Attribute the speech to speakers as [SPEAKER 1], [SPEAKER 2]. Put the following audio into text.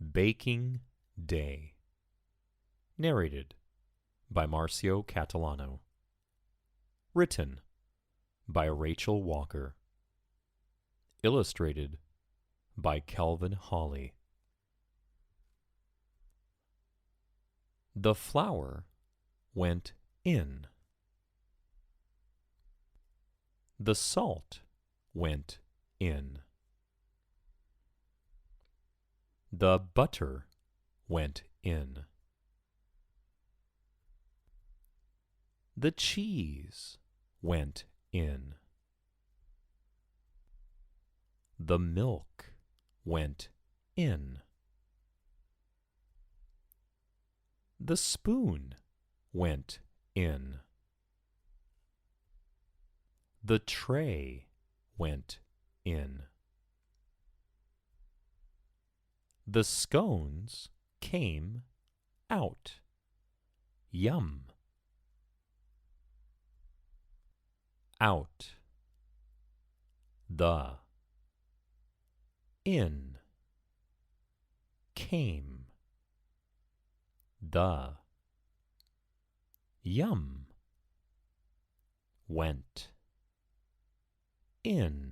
[SPEAKER 1] Baking Day. Narrated by Marcio Catalano. Written by Rachel Walker. Illustrated by Kelvin Hawley. The flour went in. The salt went in. The butter went in. The cheese went in. The milk went in. The spoon went in. The tray went in. The scones came out. Yum. Out. The. In. Came. The. Yum. Went. In.